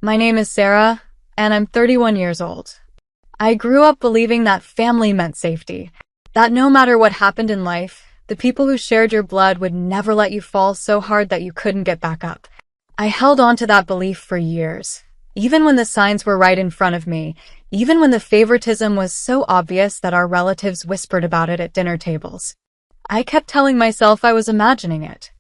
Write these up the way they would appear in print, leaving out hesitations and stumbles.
My name is Sarah, and I'm 31 years old. I grew up believing that family meant safety, that no matter what happened in life, the people who shared your blood would never let you fall so hard that you couldn't get back up. I held on to that belief for years, even when the signs were right in front of me, even when the favoritism was so obvious that our relatives whispered about it at dinner tables. I kept telling myself I was imagining it.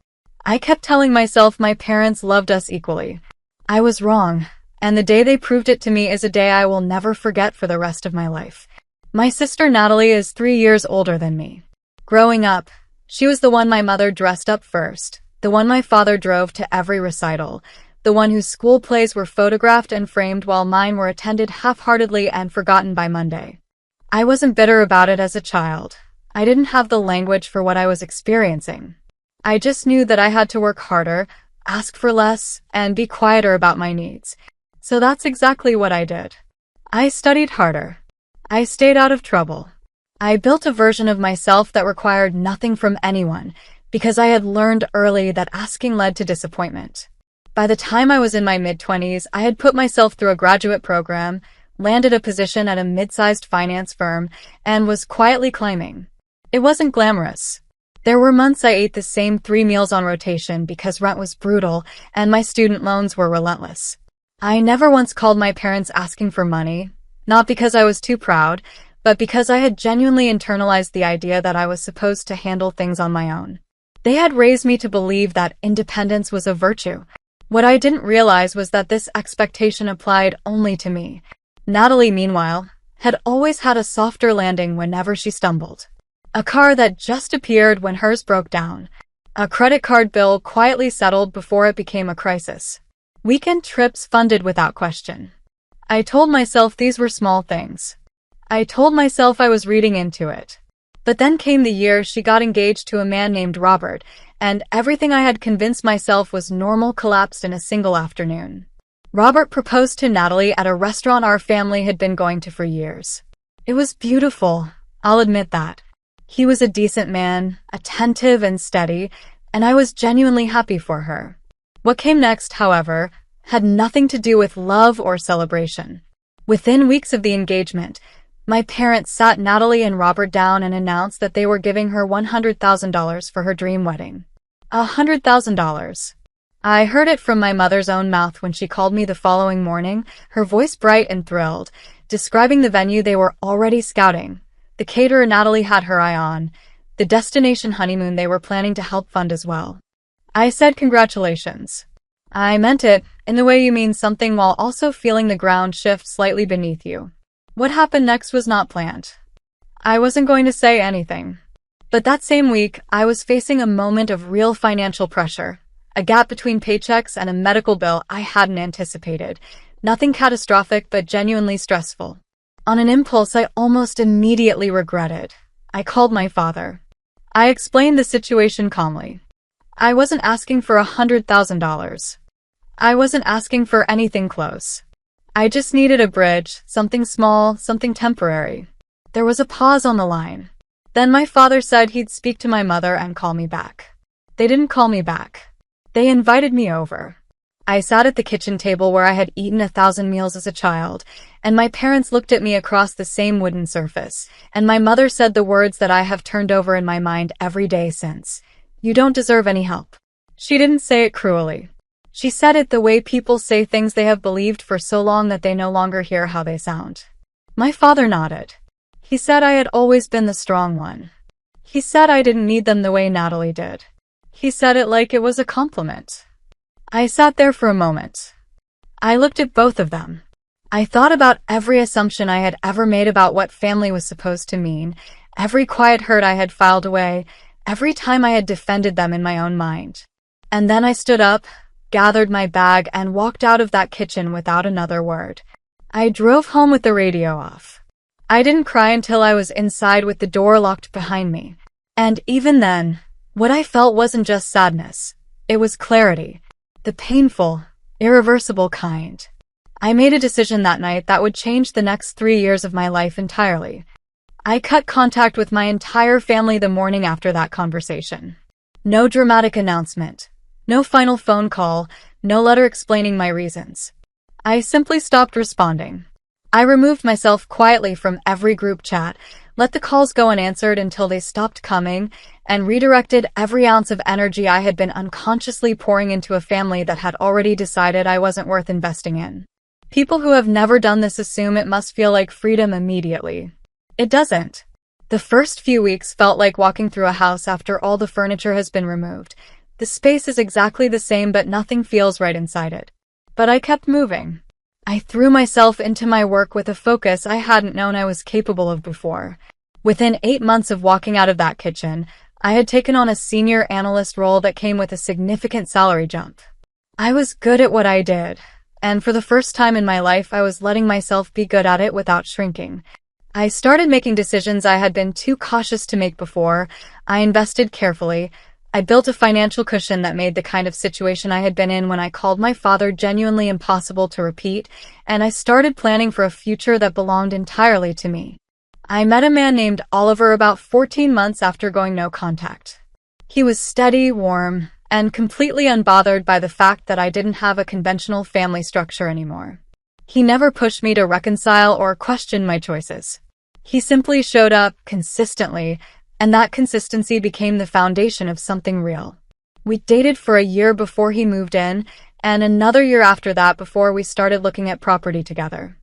I kept telling myself my parents loved us equally. I was wrong, and the day they proved it to me is a day I will never forget for the rest of my life. My sister Natalie is 3 years older than me. Growing up, she was the one my mother dressed up first, the one my father drove to every recital, the one whose school plays were photographed and framed while mine were attended half-heartedly and forgotten by Monday. I wasn't bitter about it as a child. I didn't have the language for what I was experiencing. I just knew that I had to work harder, ask for less, and be quieter about my needs. So that's exactly what I did. I studied harder. I stayed out of trouble. I built a version of myself that required nothing from anyone, because I had learned early that asking led to disappointment. By the time I was in my mid-20s, I had put myself through a graduate program, landed a position at a mid-sized finance firm, and was quietly climbing. It wasn't glamorous. There were months I ate the same 3 meals on rotation because rent was brutal and my student loans were relentless. I never once called my parents asking for money, not because I was too proud, but because I had genuinely internalized the idea that I was supposed to handle things on my own. They had raised me to believe that independence was a virtue. What I didn't realize was that this expectation applied only to me. Natalie, meanwhile, had always had a softer landing whenever she stumbled. A car that just appeared when hers broke down. A credit card bill quietly settled before it became a crisis. Weekend trips funded without question. I told myself these were small things. I told myself I was reading into it. But then came the year she got engaged to a man named Robert, and everything I had convinced myself was normal collapsed in a single afternoon. Robert proposed to Natalie at a restaurant our family had been going to for years. It was beautiful, I'll admit that. He was a decent man, attentive and steady, and I was genuinely happy for her. What came next, however, had nothing to do with love or celebration. Within weeks of the engagement, my parents sat Natalie and Robert down and announced that they were giving her $100,000 for her dream wedding. $100,000. I heard it from my mother's own mouth when she called me the following morning, her voice bright and thrilled, describing the venue they were already scouting, the caterer Natalie had her eye on, the destination honeymoon they were planning to help fund as well. I said congratulations. I meant it, in the way you mean something while also feeling the ground shift slightly beneath you. What happened next was not planned. I wasn't going to say anything. But that same week, I was facing a moment of real financial pressure, a gap between paychecks and a medical bill I hadn't anticipated. Nothing catastrophic, but genuinely stressful. On an impulse I almost immediately regretted. I called my father. I explained the situation calmly. I wasn't asking for $100,000. I wasn't asking for anything close. I just needed a bridge, something small, something temporary. There was a pause on the line. Then my father said he'd speak to my mother and call me back. They didn't call me back. They invited me over. I sat at the kitchen table where I had eaten 1,000 meals as a child, and my parents looked at me across the same wooden surface, and my mother said the words that I have turned over in my mind every day since. You don't deserve any help. She didn't say it cruelly. She said it the way people say things they have believed for so long that they no longer hear how they sound. My father nodded. He said I had always been the strong one. He said I didn't need them the way Natalie did. He said it like it was a compliment. I sat there for a moment. I looked at both of them. I thought about every assumption I had ever made about what family was supposed to mean, every quiet hurt I had filed away, every time I had defended them in my own mind. And then I stood up, gathered my bag, and walked out of that kitchen without another word. I drove home with the radio off. I didn't cry until I was inside with the door locked behind me. And even then, what I felt wasn't just sadness. It was clarity. The painful, irreversible kind. I made a decision that night that would change the next 3 years of my life entirely. I cut contact with my entire family the morning after that conversation. No dramatic announcement. No final phone call. No letter explaining my reasons. I simply stopped responding. I removed myself quietly from every group chat, let the calls go unanswered until they stopped coming, and redirected every ounce of energy I had been unconsciously pouring into a family that had already decided I wasn't worth investing in. People who have never done this assume it must feel like freedom immediately. It doesn't. The first few weeks felt like walking through a house after all the furniture has been removed. The space is exactly the same, but nothing feels right inside it. But I kept moving. I threw myself into my work with a focus I hadn't known I was capable of before. Within 8 months of walking out of that kitchen, I had taken on a senior analyst role that came with a significant salary jump. I was good at what I did, and for the first time in my life, I was letting myself be good at it without shrinking. I started making decisions I had been too cautious to make before. I invested carefully. I built a financial cushion that made the kind of situation I had been in when I called my father genuinely impossible to repeat, and I started planning for a future that belonged entirely to me. I met a man named Oliver about 14 months after going no contact. He was steady, warm, and completely unbothered by the fact that I didn't have a conventional family structure anymore. He never pushed me to reconcile or question my choices. He simply showed up consistently, and that consistency became the foundation of something real. We dated for a year before he moved in, and another year after that before we started looking at property together.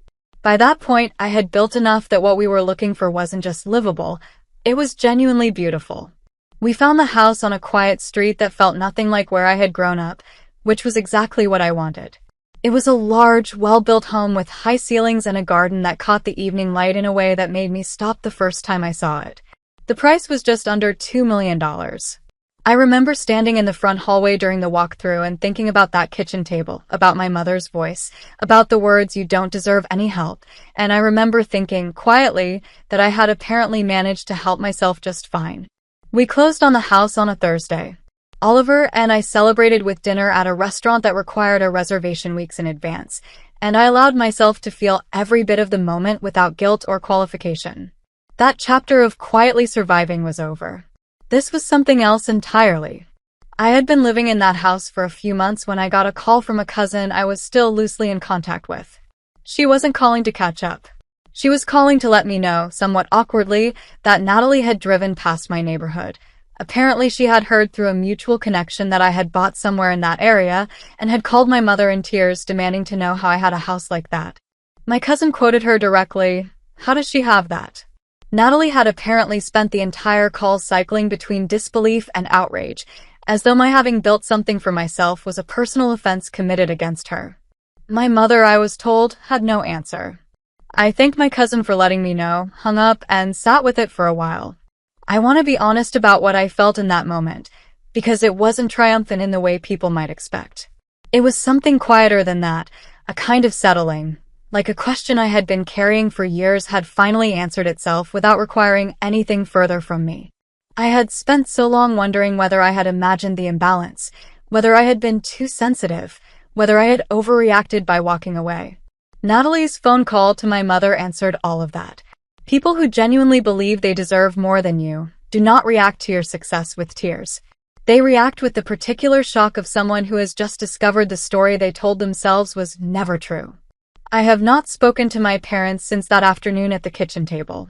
By that point, I had built enough that what we were looking for wasn't just livable, it was genuinely beautiful. We found the house on a quiet street that felt nothing like where I had grown up, which was exactly what I wanted. It was a large, well-built home with high ceilings and a garden that caught the evening light in a way that made me stop the first time I saw it. The price was just under $2 million. I remember standing in the front hallway during the walkthrough and thinking about that kitchen table, about my mother's voice, about the words, "You don't deserve any help," and I remember thinking, quietly, that I had apparently managed to help myself just fine. We closed on the house on a Thursday. Oliver and I celebrated with dinner at a restaurant that required a reservation weeks in advance, and I allowed myself to feel every bit of the moment without guilt or qualification. That chapter of quietly surviving was over. This was something else entirely. I had been living in that house for a few months when I got a call from a cousin I was still loosely in contact with. She wasn't calling to catch up. She was calling to let me know, somewhat awkwardly, that Natalie had driven past my neighborhood. Apparently she had heard through a mutual connection that I had bought somewhere in that area and had called my mother in tears demanding to know how I had a house like that. My cousin quoted her directly, "How does she have that?" Natalie had apparently spent the entire call cycling between disbelief and outrage, as though my having built something for myself was a personal offense committed against her. My mother, I was told, had no answer. I thanked my cousin for letting me know, hung up, and sat with it for a while. I want to be honest about what I felt in that moment, because it wasn't triumphant in the way people might expect. It was something quieter than that, a kind of settling. Like a question I had been carrying for years had finally answered itself without requiring anything further from me. I had spent so long wondering whether I had imagined the imbalance, whether I had been too sensitive, whether I had overreacted by walking away. Natalie's phone call to my mother answered all of that. People who genuinely believe they deserve more than you do not react to your success with tears. They react with the particular shock of someone who has just discovered the story they told themselves was never true. I have not spoken to my parents since that afternoon at the kitchen table.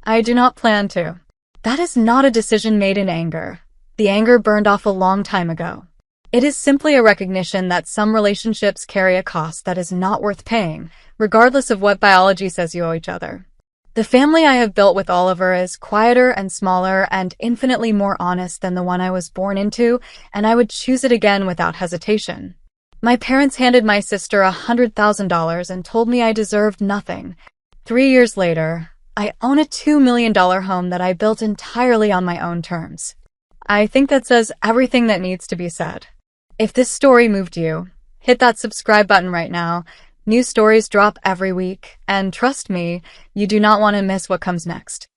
I do not plan to. That is not a decision made in anger. The anger burned off a long time ago. It is simply a recognition that some relationships carry a cost that is not worth paying, regardless of what biology says you owe each other. The family I have built with Oliver is quieter and smaller and infinitely more honest than the one I was born into, and I would choose it again without hesitation. My parents handed my sister $100,000 and told me I deserved nothing. 3 years later, I own a $2 million home that I built entirely on my own terms. I think that says everything that needs to be said. If this story moved you, hit that subscribe button right now. New stories drop every week, and trust me, you do not want to miss what comes next.